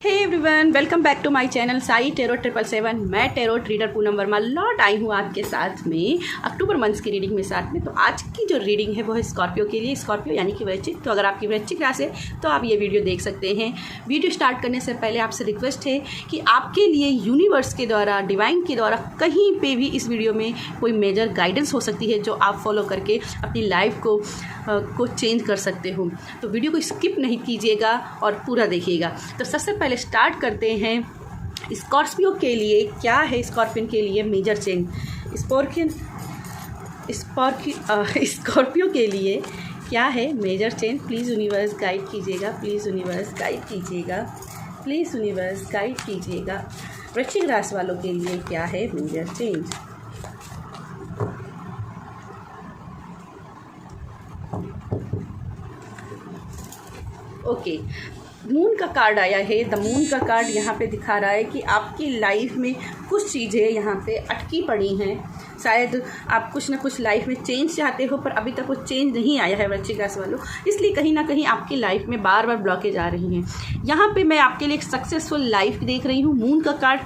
Hey everyone, welcome back to my channel Sai tarot 777। मैं tarot reader Poonam Verma लौट आई हूँ आपके साथ में अक्टूबर मंथ की रीडिंग में साथ में। तो आज की जो रीडिंग है वो है स्कॉर्पियो के लिए। स्कॉर्पियो यानी कि वृश्चिक। तो अगर आपकी वृश्चिक राशि है तो आप ये वीडियो देख सकते हैं। वीडियो स्टार्ट करने से पहले आपसे रिक्वेस्ट है कि आपके लिए यूनिवर्स के द्वारा, डिवाइन के द्वारा कहीं पर भी इस वीडियो में कोई मेजर गाइडेंस हो सकती है जो आप फॉलो करके अपनी लाइफ को चेंज कर सकते हो। तो वीडियो को स्किप नहीं कीजिएगा और पूरा देखिएगा। तो सबसे पहले स्टार्ट करते हैं स्कॉर्पियो के लिए। क्या है स्कॉर्पियन के लिए मेजर चेंज? स्कॉर्पियो के लिए क्या है major change? Please universe guide कीजिएगा, प्लीज़ यूनिवर्स गाइड कीजिएगा, प्लीज़ यूनिवर्स गाइड कीजिएगा। वृश्चिक राशि वालों के लिए क्या है मेजर चेंज? ओके, मून का कार्ड आया है। द मून का कार्ड यहाँ पे दिखा रहा है कि आपकी लाइफ में कुछ चीज़ें यहाँ पे अटकी पड़ी हैं। शायद आप कुछ ना कुछ लाइफ में चेंज चाहते हो पर अभी तक वो चेंज नहीं आया है वृश्चिक राशि वालों, इसलिए कहीं ना कहीं आपकी लाइफ में बार बार ब्लॉकेज आ रही हैं। यहाँ पे मैं आपके लिए एक सक्सेसफुल लाइफ देख रही हूँ। मून का कार्ड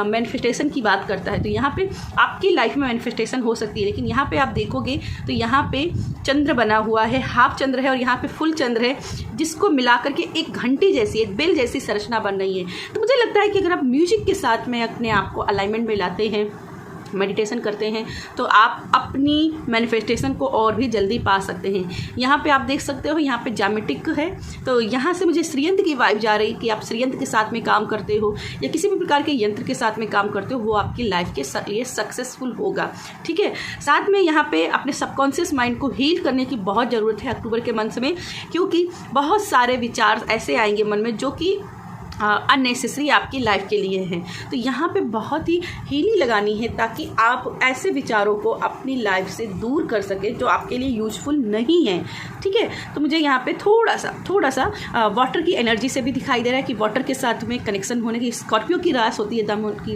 मैनिफेस्टेशन की बात करता है, तो यहाँ पे आपकी लाइफ में मैनिफेस्टेशन हो सकती है। लेकिन यहाँ पे आप देखोगे तो यहाँ पे चंद्र बना हुआ है, हाफ चंद्र है और यहाँ पे फुल चंद्र है, जिसको मिला करके एक घंटी जैसी, एक बेल जैसी संरचना बन रही है। तो मुझे लगता है कि अगर आप म्यूजिक के साथ में अपने आप को अलाइनमेंट में लाते हैं, मेडिटेशन करते हैं, तो आप अपनी मैनिफेस्टेशन को और भी जल्दी पा सकते हैं। यहाँ पे आप देख सकते हो, यहाँ पे ज्यामिटिक है, तो यहाँ से मुझे श्रीयंत्र की वाइब जा रही कि आप श्रीयंत्र के साथ में काम करते हो या किसी भी प्रकार के यंत्र के साथ में काम करते हो, वो आपकी लाइफ के लिए सक्सेसफुल होगा। ठीक है, साथ में यहाँ पे अपने सबकॉन्शियस माइंड को हील करने की बहुत ज़रूरत है अक्टूबर के मंथ में, क्योंकि बहुत सारे विचार ऐसे आएंगे मन में जो कि अननेसेसरी आपकी लाइफ के लिए हैं। तो यहाँ पे बहुत ही हीलिंग लगानी है ताकि आप ऐसे विचारों को अपनी लाइफ से दूर कर सकें जो आपके लिए यूजफुल नहीं है। ठीक है, तो मुझे यहाँ पे थोड़ा सा वाटर की एनर्जी से भी दिखाई दे रहा है कि वाटर के साथ में कनेक्शन होने की स्कॉर्पियो की रास होती है, दम की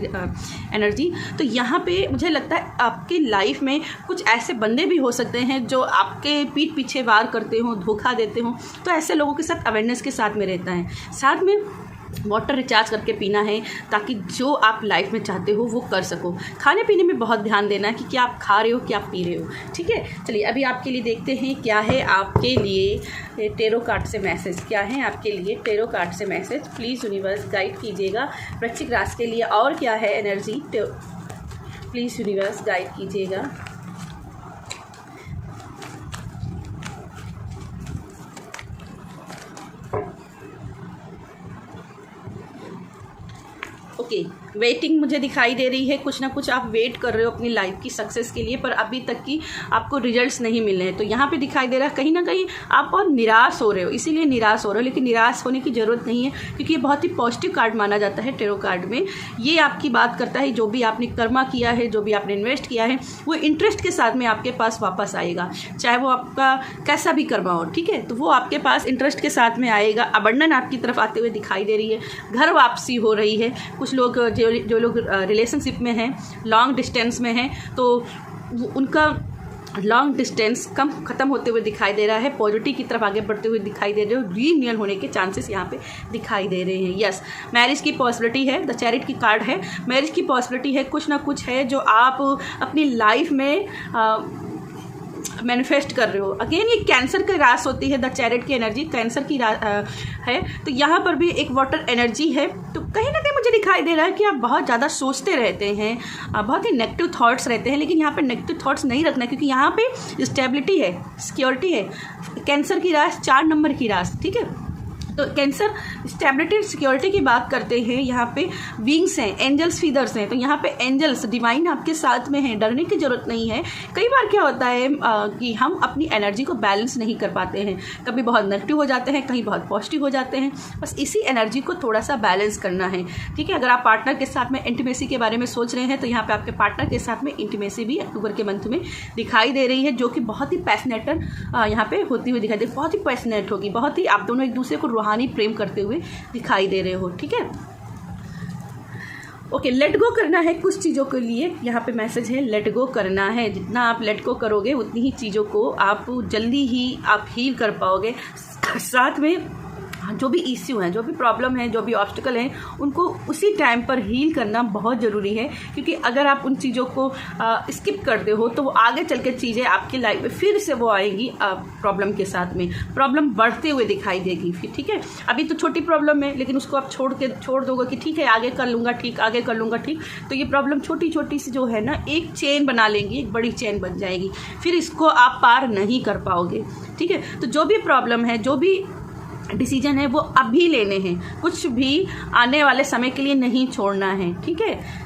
एनर्जी। तो यहाँ पे मुझे लगता है आपकी लाइफ में कुछ ऐसे बंदे भी हो सकते हैं जो आपके पीठ पीछे वार करते हो, धोखा देते हो। तो ऐसे लोगों के साथ अवेयरनेस के साथ में रहता है। साथ में वाटर रिचार्ज करके पीना है ताकि जो आप लाइफ में चाहते हो वो कर सको। खाने पीने में बहुत ध्यान देना है कि क्या आप खा रहे हो, क्या आप पी रहे हो। ठीक है, चलिए अभी आपके लिए देखते हैं क्या है आपके लिए टेरो कार्ड से मैसेज। क्या है आपके लिए टेरो कार्ड से मैसेज? प्लीज़ यूनिवर्स गाइड कीजिएगा वृश्चिक राशि के लिए। और क्या है एनर्जी? प्लीज़ यूनिवर्स गाइड कीजिएगा। ओके, वेटिंग मुझे दिखाई दे रही है। कुछ ना कुछ आप वेट कर रहे हो अपनी लाइफ की सक्सेस के लिए, पर अभी तक की आपको रिजल्ट्स नहीं मिल रहे हैं। तो यहाँ पे दिखाई दे रहा है कहीं ना कहीं आप बहुत निराश हो रहे हो, इसीलिए निराश हो रहे हो। लेकिन निराश होने की ज़रूरत नहीं है, क्योंकि ये बहुत ही पॉजिटिव कार्ड माना जाता है टेरो कार्ड में। ये आपकी बात करता है जो भी आपने कर्मा किया है, जो भी आपने इन्वेस्ट किया है, वो इंटरेस्ट के साथ में आपके पास वापस आएगा, चाहे वो आपका कैसा भी कर्मा हो। ठीक है, तो वो आपके पास इंटरेस्ट के साथ में आएगा। अबंडन आपकी तरफ आते हुए दिखाई दे रही है। घर वापसी हो रही है। कुछ लोग जो लोग रिलेशनशिप में हैं, लॉन्ग डिस्टेंस में हैं, तो उनका लॉन्ग डिस्टेंस ख़त्म होते हुए दिखाई दे रहा है। पॉजिटिव की तरफ आगे बढ़ते हुए दिखाई दे रहे हो। रीयूनियन होने के चांसेस यहाँ पे दिखाई दे रहे हैं। यस, मैरिज की पॉसिबिलिटी है। द चैरिट की कार्ड है, मैरिज की पॉसिबिलिटी है। कुछ ना कुछ है जो आप अपनी लाइफ में मैनिफेस्ट कर रहे हो। अगेन ये कैंसर की रास होती है। द चैरिट की एनर्जी कैंसर की है, तो यहाँ पर भी एक वाटर एनर्जी है। तो कहीं ना कहीं मुझे दिखाई दे रहा है कि आप बहुत ज़्यादा सोचते रहते हैं, बहुत ही नेगेटिव थॉट्स रहते हैं। लेकिन यहाँ पे नेगेटिव थॉट्स नहीं रखना, क्योंकि यहाँ पे स्टेबिलिटी है, सिक्योरिटी है। कैंसर की रास 4 नंबर की रास। ठीक है, तो कैंसर स्टेबिलिटी सिक्योरिटी की बात करते हैं। यहाँ पे विंग्स हैं, एंजल्स फीदर्स हैं, तो यहाँ पे एंजल्स डिवाइन आपके साथ में हैं। डरने की ज़रूरत नहीं है। कई बार क्या होता है कि हम अपनी एनर्जी को बैलेंस नहीं कर पाते हैं, कभी बहुत नेगेटिव हो जाते हैं, कहीं बहुत पॉजिटिव हो जाते हैं। बस इसी एनर्जी को थोड़ा सा बैलेंस करना है। ठीक है, अगर आप पार्टनर के साथ में इंटीमेसी के बारे में सोच रहे हैं, तो यहाँ पर आपके पार्टनर के साथ में इंटीमेसी भी अक्टूबर के मंथ में दिखाई दे रही है, जो कि बहुत ही पैशनेटर यहाँ पर होती हुई दिखाई दे, बहुत ही पैशनेट होगी, बहुत ही आप दोनों एक दूसरे को रूहानी प्रेम करते हुए दिखाई दे रहे हो। ठीक है, ओके, लेट गो करना है कुछ चीज़ों के लिए। यहाँ पे मैसेज है लेट गो करना है। जितना आप लेट गो करोगे उतनी ही चीज़ों को आप जल्दी ही आप हील कर पाओगे। साथ में जो भी इश्यू हैं, जो भी प्रॉब्लम है, जो भी ऑब्स्टिकल हैं, उनको उसी टाइम पर हील करना बहुत ज़रूरी है। क्योंकि अगर आप उन चीज़ों को स्किप करते हो तो वो आगे चल के चीज़ें आपकी लाइफ में फिर से वो आएंगी प्रॉब्लम के साथ में, प्रॉब्लम बढ़ते हुए दिखाई देगी फिर। ठीक है, अभी तो छोटी प्रॉब्लम है, लेकिन उसको आप छोड़ दोगे कि ठीक है आगे कर लूँगा ठीक, आगे कर लूँगा ठीक, तो ये प्रॉब्लम छोटी छोटी सी जो है ना एक चेन बना लेंगी, एक बड़ी चेन बन जाएगी, फिर इसको आप पार नहीं कर पाओगे। ठीक है, तो जो भी प्रॉब्लम है, जो भी डिसीजन है, वो अभी लेने हैं, कुछ भी आने वाले समय के लिए नहीं छोड़ना है। ठीक है,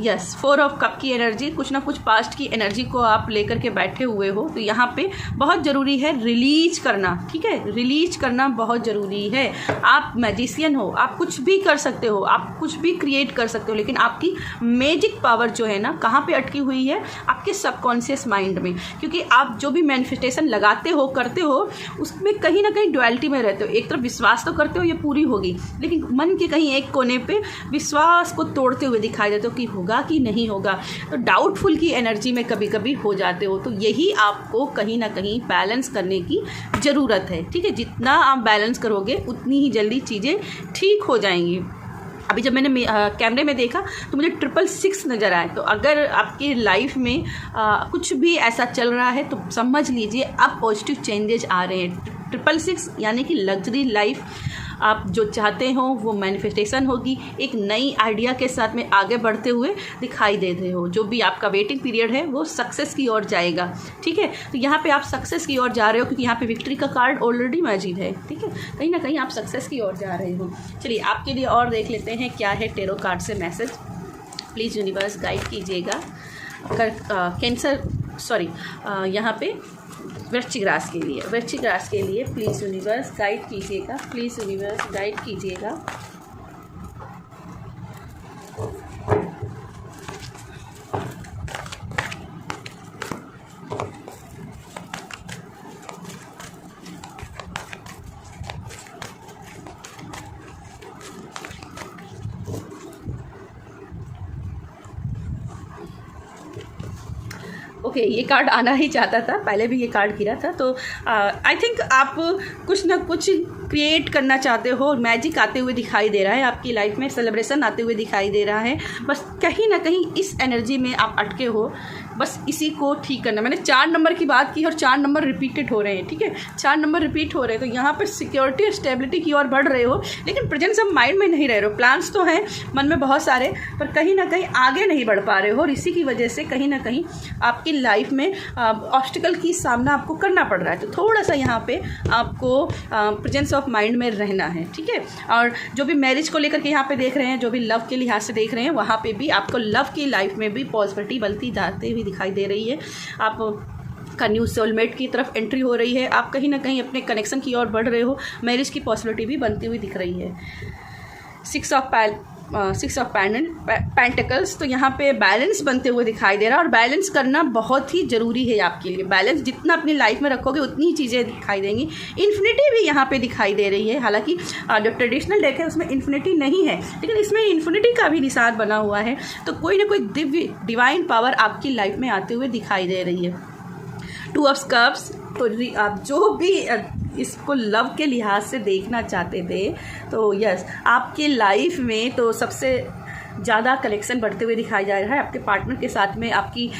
यस, 4 ऑफ कप की एनर्जी, कुछ ना कुछ पास्ट की एनर्जी को आप लेकर के बैठे हुए हो, तो यहाँ पे बहुत ज़रूरी है रिलीज करना। ठीक है, रिलीज करना बहुत ज़रूरी है। आप मैजिशियन हो, आप कुछ भी कर सकते हो, आप कुछ भी क्रिएट कर सकते हो, लेकिन आपकी मैजिक पावर जो है ना कहाँ पे अटकी हुई है, आपके सबकॉन्शियस माइंड में। क्योंकि आप जो भी मैनिफेस्टेशन लगाते हो, करते हो, उसमें कहीं ना कहीं डुअलिटी में रहते हो। एक तरफ विश्वास तो करते हो ये पूरी होगी, लेकिन मन के कहीं एक कोने पे विश्वास को तोड़ते हुए दिखाई देते हो कि होगा कि नहीं होगा, तो डाउटफुल की एनर्जी में कभी कभी हो जाते हो। तो यही आपको कहीं ना कहीं बैलेंस करने की ज़रूरत है। ठीक है, जितना आप बैलेंस करोगे उतनी ही जल्दी चीज़ें ठीक हो जाएंगी। अभी जब मैंने कैमरे में देखा तो मुझे 666 नज़र आए। तो अगर आपकी लाइफ में कुछ भी ऐसा चल रहा है तो समझ लीजिए अब पॉजिटिव चेंजेस आ रहे हैं। 666 यानी कि लग्जरी लाइफ आप जो चाहते हो वो मैनिफेस्टेशन होगी, एक नई आइडिया के साथ में आगे बढ़ते हुए दिखाई दे रहे हो। जो भी आपका वेटिंग पीरियड है वो सक्सेस की ओर जाएगा। ठीक है, तो यहाँ पे आप सक्सेस की ओर जा रहे हो, क्योंकि यहाँ पे विक्ट्री का कार्ड ऑलरेडी मौजूद है। ठीक है, कहीं ना कहीं आप सक्सेस की ओर जा रहे हो। चलिए आपके लिए और देख लेते हैं क्या है टेरो कार्ड से मैसेज। प्लीज़ यूनिवर्स गाइड कीजिएगा। यहाँ पे वृश्चिक राशि के लिए प्लीज़ यूनिवर्स गाइड कीजिएगा, प्लीज़ यूनिवर्स गाइड कीजिएगा। ओके, ये कार्ड आना ही चाहता था, पहले भी ये कार्ड गिरा था। तो आई थिंक आप कुछ ना कुछ क्रिएट करना चाहते हो, मैजिक आते हुए दिखाई दे रहा है आपकी लाइफ में, सेलिब्रेशन आते हुए दिखाई दे रहा है। बस कहीं ना कहीं इस एनर्जी में आप अटके हो, बस इसी को ठीक करना। मैंने 4 नंबर की बात की और 4 नंबर रिपीटेड हो रहे हैं। ठीक है, 4 नंबर रिपीट हो रहे हैं, तो यहाँ पर सिक्योरिटी और स्टेबिलिटी की ओर बढ़ रहे हो, लेकिन प्रेजेंस ऑफ माइंड में नहीं रह रहे हो। प्लान्स तो हैं मन में बहुत सारे, पर कहीं ना कहीं आगे नहीं बढ़ पा रहे हो, और इसी की वजह से कहीं ना कहीं आपकी लाइफ में ऑब्स्टिकल की सामना आपको करना पड़ रहा है। तो थोड़ा सा यहाँ पे आपको प्रेजेंस ऑफ माइंड में रहना है। ठीक है, और जो भी मैरिज को लेकर के यहाँ पे देख रहे हैं, जो भी लव के लिहाज से देख रहे हैं, वहाँ पे भी आपको लव की लाइफ में भी पॉजिटिविटी बनती जाते हुए दिखाई दे रही है। आप का न्यू सोलमेट की तरफ एंट्री हो रही है, आप कहीं ना कहीं अपने कनेक्शन की ओर बढ़ रहे हो, मैरिज की पॉसिबिलिटी भी बनती हुई दिख रही है। 6 ऑफ पेंटिकल्स, तो यहाँ पे बैलेंस बनते हुए दिखाई दे रहा है, और बैलेंस करना बहुत ही ज़रूरी है आपके लिए। बैलेंस जितना अपनी लाइफ में रखोगे उतनी ही चीज़ें दिखाई देंगी। इन्फिनिटी भी यहाँ पे दिखाई दे रही है, हालांकि जो ट्रेडिशनल डेक है उसमें इन्फिनिटी नहीं है, लेकिन इसमें इन्फिनिटी का भी निशान बना हुआ है। तो कोई ना कोई दिव्य डिवाइन पावर आपकी लाइफ में आते हुए दिखाई दे रही है। 2 ऑफ कप्स, तो आप जो भी इसको लव के लिहाज से देखना चाहते थे, तो यस, आपकी लाइफ में तो सबसे ज़्यादा कलेक्शन बढ़ते हुए दिखाई जा रहा है। आपके पार्टनर के साथ में आपकी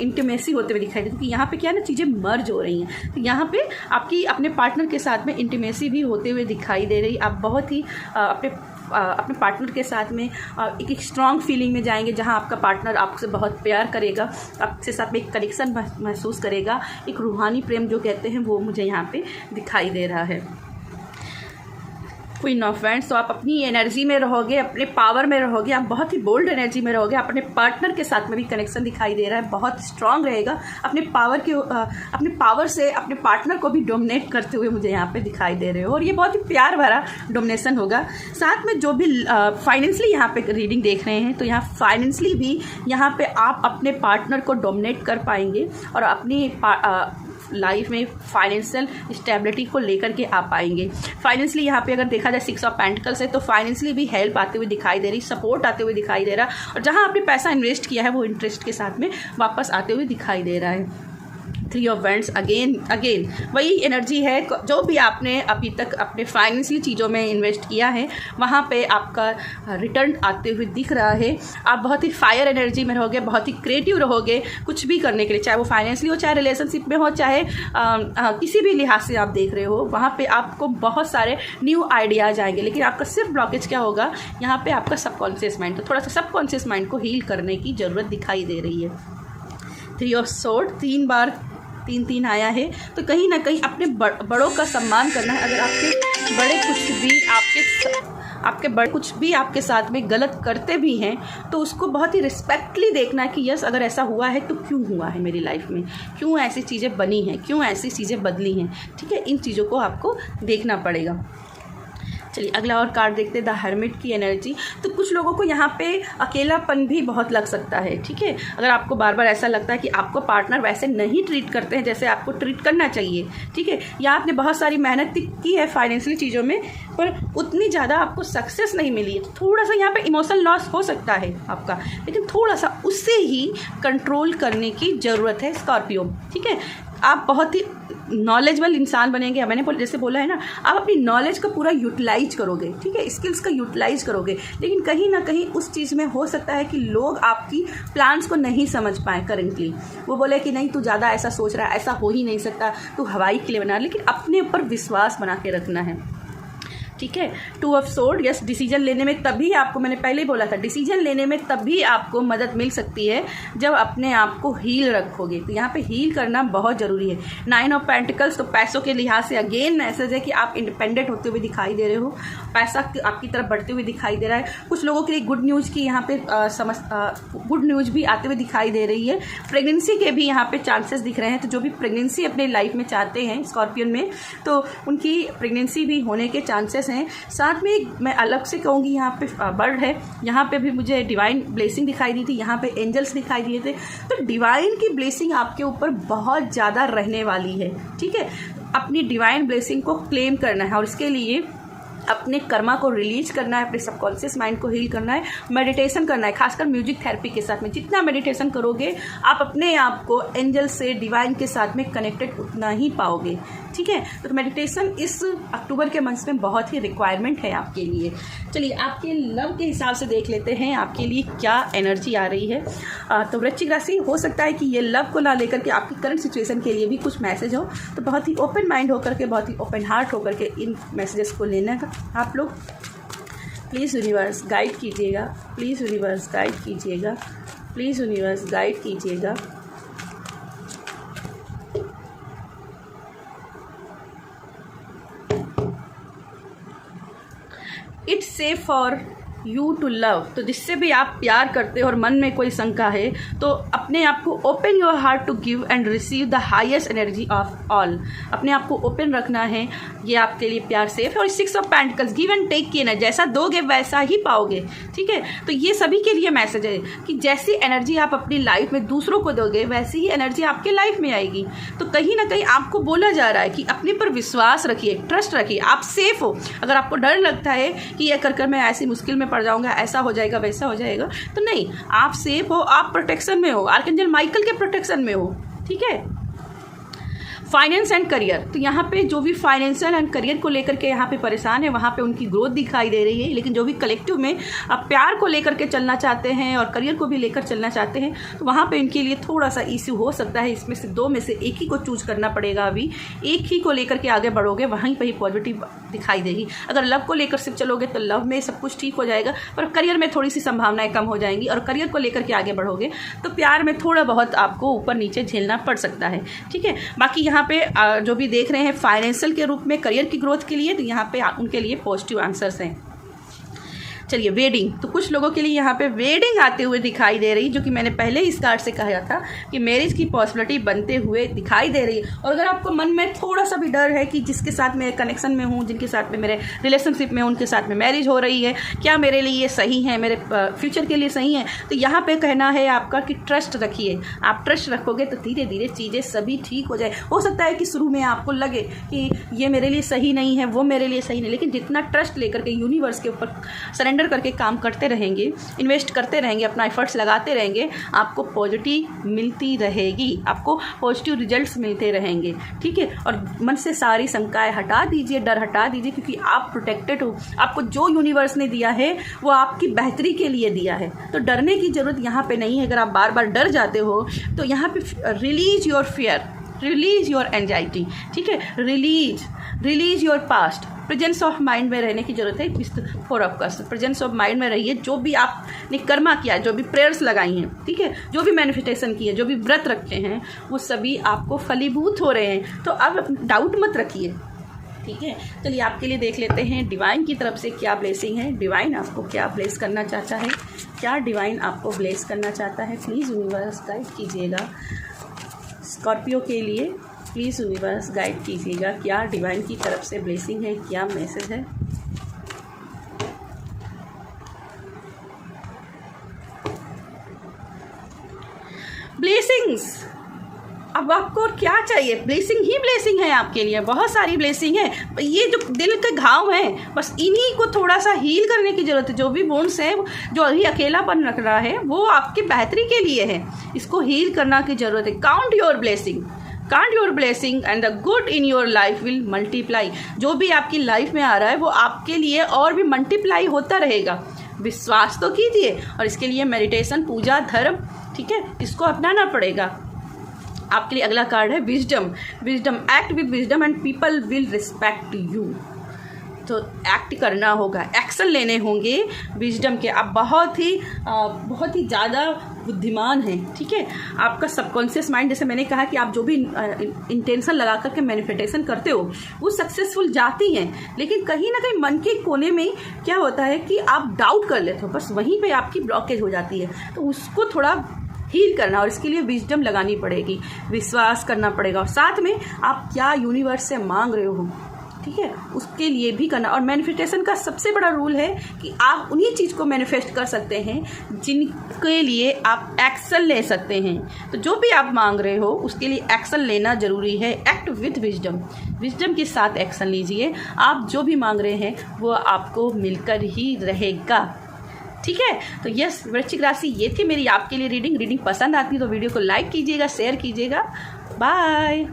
इंटीमेसी होते हुए दिखाई दे, क्योंकि यहाँ पे क्या है ना, चीज़ें मर्ज हो रही हैं। तो यहाँ पे आपकी अपने पार्टनर के साथ में इंटीमेसी भी होते हुए दिखाई दे रही। आप बहुत ही अपने पार्टनर के साथ में एक स्ट्रॉन्ग फीलिंग में जाएंगे, जहां आपका पार्टनर आपसे बहुत प्यार करेगा, आपके साथ में एक कनेक्शन महसूस करेगा, एक रूहानी प्रेम जो कहते हैं वो मुझे यहाँ पे दिखाई दे रहा है। क्वीन ऑफ वैंड्स, तो आप अपनी एनर्जी में रहोगे, अपने पावर में रहोगे, आप बहुत ही बोल्ड एनर्जी में रहोगे। अपने पार्टनर के साथ में भी कनेक्शन दिखाई दे रहा है, बहुत स्ट्रांग रहेगा। अपने पावर से अपने पार्टनर को भी डोमिनेट करते हुए मुझे यहाँ पे दिखाई दे रहे हो, और ये बहुत ही प्यार भरा डोमिनेशन होगा। साथ में जो भी फाइनेंशियली यहाँ पे रीडिंग देख रहे हैं, तो यहाँ फाइनेंशियली भी यहाँ पे आप अपने पार्टनर को डोमिनेट कर पाएंगे, और अपनी लाइफ में फाइनेंशियल स्टेबिलिटी को लेकर के आ पाएंगे। फाइनेंशियली यहाँ पे अगर देखा जाए 6 ऑफ पेंटिकल्स है, तो फाइनेंशियली भी हेल्प आते हुए दिखाई दे रही, सपोर्ट आते हुए दिखाई दे रहा, और जहाँ आपने पैसा इन्वेस्ट किया है वो इंटरेस्ट के साथ में वापस आते हुए दिखाई दे रहा है। 3 ऑफ वैंड्स अगेन वही एनर्जी है। जो भी आपने अभी तक अपने फाइनेंशियल चीज़ों में इन्वेस्ट किया है वहाँ पे आपका रिटर्न आते हुए दिख रहा है। आप बहुत ही फायर एनर्जी में रहोगे, बहुत ही क्रिएटिव रहोगे कुछ भी करने के लिए, चाहे वो फाइनेंशियली हो, चाहे रिलेशनशिप में हो, चाहे किसी भी लिहाज से आप देख रहे हो। वहाँ पे आपको बहुत सारे न्यू आइडियाज़ आएंगे। लेकिन आपका सिर्फ ब्लॉकेज क्या होगा, यहाँ पे आपका सबकॉन्शियस माइंड। तो थोड़ा सा सबकॉन्शियस माइंड को हील करने की ज़रूरत दिखाई दे रही है। 3 ऑफ सोर्ड 3 बार 3 आया है। तो कहीं ना कहीं अपने बड़ों का सम्मान करना है। अगर आपके बड़े कुछ भी आपके साथ में गलत करते भी हैं तो उसको बहुत ही रिस्पेक्टली देखना है कि यस, अगर ऐसा हुआ है तो क्यों हुआ है मेरी लाइफ में, क्यों ऐसी चीज़ें बनी हैं, क्यों ऐसी चीज़ें बदली हैं। ठीक है, इन चीज़ों को आपको देखना पड़ेगा। चलिए अगला और कार्ड देखते हैं, द हर्मिट की एनर्जी। तो कुछ लोगों को यहाँ पे अकेलापन भी बहुत लग सकता है। ठीक है, अगर आपको बार बार ऐसा लगता है कि आपको पार्टनर वैसे नहीं ट्रीट करते हैं जैसे आपको ट्रीट करना चाहिए, ठीक है, या आपने बहुत सारी मेहनत की है फाइनेंशियल चीज़ों में पर उतनी ज़्यादा आपको सक्सेस नहीं मिली है, तो थोड़ा सा यहाँ पे इमोशनल लॉस हो सकता है आपका, लेकिन थोड़ा सा उससे ही कंट्रोल करने की ज़रूरत है स्कॉर्पियो। ठीक है, आप बहुत ही नॉलेजेबल इंसान बनेंगे। मैंने जैसे बोला है ना, आप अपनी नॉलेज का पूरा यूटिलाइज करोगे, ठीक है, स्किल्स का यूटिलाइज करोगे। लेकिन कहीं ना कहीं उस चीज़ में हो सकता है कि लोग आपकी प्लान्स को नहीं समझ पाए करेंटली। वो बोले कि नहीं, तू ज़्यादा ऐसा सोच रहा है, ऐसा हो ही नहीं सकता, तू हवाई के लिए बना। लेकिन अपने ऊपर विश्वास बना के रखना है। ठीक है, 2 ऑफ सोर्ड, यस, डिसीजन लेने में तभी आपको, मैंने पहले ही बोला था, डिसीजन लेने में तभी आपको मदद मिल सकती है जब अपने आप को हील रखोगे। तो यहाँ पे हील करना बहुत ज़रूरी है। 9 ऑफ पेंटिकल्स, तो पैसों के लिहाज से अगेन मैसेज है कि आप इंडिपेंडेंट होते हुए दिखाई दे रहे हो, पैसा आपकी तरफ बढ़ते हुए दिखाई दे रहा है। कुछ लोगों के लिए गुड न्यूज़ की यहाँ पे गुड न्यूज़ भी आते हुए दिखाई दे रही है। प्रेगनेंसी के भी यहाँ पे चांसेस दिख रहे हैं। तो जो भी प्रेगनेंसी अपने लाइफ में चाहते हैं स्कॉर्पियन में, तो उनकी प्रेगनेंसी भी होने के चांसेस हैं। साथ में मैं अलग से कहूँगी, यहाँ पे बर्ड है, यहाँ पे भी मुझे डिवाइन ब्लेसिंग दिखाई दी थी, यहाँ पे एंजल्स दिखाई दिए थे। तो डिवाइन की ब्लेसिंग आपके ऊपर बहुत ज़्यादा रहने वाली है। ठीक है, अपनी डिवाइन ब्लेसिंग को क्लेम करना है और इसके लिए अपने कर्मा को रिलीज करना है, अपने सबकॉन्शियस माइंड को हील करना है, मेडिटेशन करना है, खासकर म्यूजिक थेरेपी के साथ में। जितना मेडिटेशन करोगे आप अपने आप को एंजल से, डिवाइन के साथ में कनेक्टेड उतना ही पाओगे। ठीक है, तो मेडिटेशन इस अक्टूबर के मंथ में बहुत ही रिक्वायरमेंट है आपके लिए। चलिए आपके लव के हिसाब से देख लेते हैं आपके लिए क्या एनर्जी आ रही है। तो वृश्चिक राशि, हो सकता है कि ये लव को ना लेकर के आपकी करंट सिचुएशन के लिए भी कुछ मैसेज हो, तो बहुत ही ओपन माइंड होकर के, बहुत ही ओपन हार्ट होकर के इन मैसेजेस को लेना का आप लोग। प्लीज़ यूनिवर्स गाइड कीजिएगा, प्लीज़ यूनिवर्स गाइड कीजिएगा, प्लीज़ यूनिवर्स गाइड कीजिएगा। It's safe for you to love. तो जिससे भी आप प्यार करते हो और मन में कोई शंका है, तो अपने आप को open your heart to give and receive the highest energy of all. अपने आप को ओपन रखना है, ये आपके लिए प्यार सेफ है। और 6 of pentacles, give and take की एनर्जी, जैसा दोगे वैसा ही पाओगे। ठीक है, तो ये सभी के लिए मैसेज है कि जैसी एनर्जी आप अपनी लाइफ में दूसरों को दोगे वैसी ही एनर्जी आपके लाइफ में आएगी। तो कहीं ना कहीं आपको बोला जा रहा है कि अपने पर विश्वास रखिए, ट्रस्ट रखिए, आप सेफ हो। अगर आपको डर लगता है कि ये कर मैं ऐसी मुश्किल में पड़ जाऊंगा, ऐसा हो जाएगा, वैसा हो जाएगा, तो नहीं, आप सेफ हो, आप प्रोटेक्शन में हो, आर्कएंजल माइकल के प्रोटेक्शन में हो। ठीक है, फाइनेंस एंड करियर, तो यहाँ पे जो भी फाइनेंशियल एंड करियर को लेकर के यहाँ पे परेशान है, वहाँ पे उनकी ग्रोथ दिखाई दे रही है। लेकिन जो भी कलेक्टिव में अब प्यार को लेकर के चलना चाहते हैं और करियर को भी लेकर चलना चाहते हैं, तो वहाँ पे उनके लिए थोड़ा सा इश्यू हो सकता है। इसमें से 2 में से एक ही को चूज करना पड़ेगा। अभी एक ही को लेकर के आगे बढ़ोगे, वहीं पर ही पॉजिटिव दिखाई देगी। अगर लव को लेकर सिर्फ चलोगे तो लव में सब कुछ ठीक हो जाएगा, पर करियर में थोड़ी सी संभावनाएं कम हो जाएंगी। और करियर को लेकर के आगे बढ़ोगे तो प्यार में थोड़ा बहुत आपको ऊपर नीचे झेलना पड़ सकता है। ठीक है, बाकी यहाँ पे जो भी देख रहे हैं फाइनेंशियल के रूप में करियर की ग्रोथ के लिए, तो यहाँ पे उनके लिए पॉजिटिव आंसर्स हैं। चलिए वेडिंग, तो कुछ लोगों के लिए यहाँ पे वेडिंग आते हुए दिखाई दे रही, जो कि मैंने पहले इस कार्ड से कहा था कि मैरिज की पॉसिबिलिटी बनते हुए दिखाई दे रही है। और अगर आपको मन में थोड़ा सा भी डर है कि जिसके साथ मैं कनेक्शन में हूँ, जिनके साथ में मेरे रिलेशनशिप में, उनके साथ में मैरिज हो रही है, क्या मेरे लिए ये सही है, मेरे फ्यूचर के लिए सही है, तो यहाँ पर कहना है आपका कि ट्रस्ट रखिए। आप ट्रस्ट रखोगे तो धीरे धीरे चीज़ें सभी ठीक हो जाए। हो सकता है कि शुरू में आपको लगे कि ये मेरे लिए सही नहीं है, वो मेरे लिए सही नहीं, लेकिन जितना ट्रस्ट लेकर के यूनिवर्स के ऊपर सरेंडर सरेंडर करके काम करते रहेंगे, इन्वेस्ट करते रहेंगे, अपना एफर्ट्स लगाते रहेंगे, आपको पॉजिटिव मिलती रहेगी, आपको पॉजिटिव रिजल्ट्स मिलते रहेंगे। ठीक है, और मन से सारी शंकाएं हटा दीजिए, डर हटा दीजिए, क्योंकि आप प्रोटेक्टेड हो। आपको जो यूनिवर्स ने दिया है वो आपकी बेहतरी के लिए दिया है, तो डरने की ज़रूरत यहाँ पे नहीं है। अगर आप बार बार डर जाते हो तो यहाँ पे release your fear, release your anxiety. ठीक है, release your past. Presence of mind में रहने की जरूरत है। 4 of cups, presence of mind में रहिए। जो भी आपने कर्मा किया, जो भी प्रेयर्स लगाई हैं, ठीक है, जो भी मैनिफेस्टेशन की है, जो भी व्रत रखे हैं, वो सभी आपको फलीभूत हो रहे हैं। तो अब डाउट मत रखिए। ठीक है, चलिए आपके लिए देख लेते हैं डिवाइन की तरफ से क्या ब्लेसिंग है। डिवाइन आपको क्या ब्लेस करना चाहता है, क्या डिवाइन आपको ब्लेस करना चाहता है। प्लीज़ यूनिवर्स गाइड कीजिएगा स्कॉर्पियो के लिए। प्लीज़ यूनिवर्स गाइड कीजिएगा क्या डिवाइन की तरफ से ब्लेसिंग है, क्या मैसेज है। ब्लेसिंग्स, अब आपको क्या चाहिए। ब्लेसिंग ही ब्लेसिंग है आपके लिए, बहुत सारी ब्लेसिंग है। ये जो दिल के घाव हैं, बस इन्हीं को थोड़ा सा हील करने की ज़रूरत है। जो भी बोन्स है, जो अभी अकेलापन रख रहा है, वो आपकी बेहतरी के लिए है। इसको हील करना की ज़रूरत है। Count your blessing, count your blessing and the good in your life will multiply. जो भी आपकी लाइफ में आ रहा है वो आपके लिए और भी मल्टीप्लाई होता रहेगा। विश्वास तो कीजिए, और इसके लिए मेडिटेशन, पूजा, धर्म, ठीक है, इसको अपनाना पड़ेगा। आपके लिए अगला कार्ड है wisdom. Wisdom, act with wisdom and people will respect you. तो एक्ट करना होगा, एक्शन लेने होंगे विजडम के। आप बहुत ही ज़्यादा बुद्धिमान हैं। ठीक है, आपका सबकॉन्शियस माइंड, जैसे मैंने कहा कि आप जो भी इंटेंशन लगा करके मैनिफेस्टेशन करते हो वो सक्सेसफुल जाती हैं, लेकिन कहीं ना कहीं मन के कोने में क्या होता है कि आप डाउट कर लेते हो, बस वहीं पे आपकी ब्लॉकेज हो जाती है। तो उसको थोड़ा हील करना, और इसके लिए विजडम लगानी पड़ेगी, विश्वास करना पड़ेगा, और साथ में आप क्या यूनिवर्स से मांग रहे हो, ठीक है, उसके लिए भी करना। और मैनिफेस्टेशन का सबसे बड़ा रूल है कि आप उन्हीं चीज़ को मैनिफेस्ट कर सकते हैं जिनके लिए आप एक्शन ले सकते हैं। तो जो भी आप मांग रहे हो उसके लिए एक्शन लेना ज़रूरी है। एक्ट विथ विजडम, विजडम के साथ एक्शन लीजिए। आप जो भी मांग रहे हैं वो आपको मिलकर ही रहेगा। ठीक है, तो यस वृश्चिक राशि, ये थी मेरी आपके लिए रीडिंग। पसंद आती है तो वीडियो को लाइक कीजिएगा, शेयर कीजिएगा। बाय।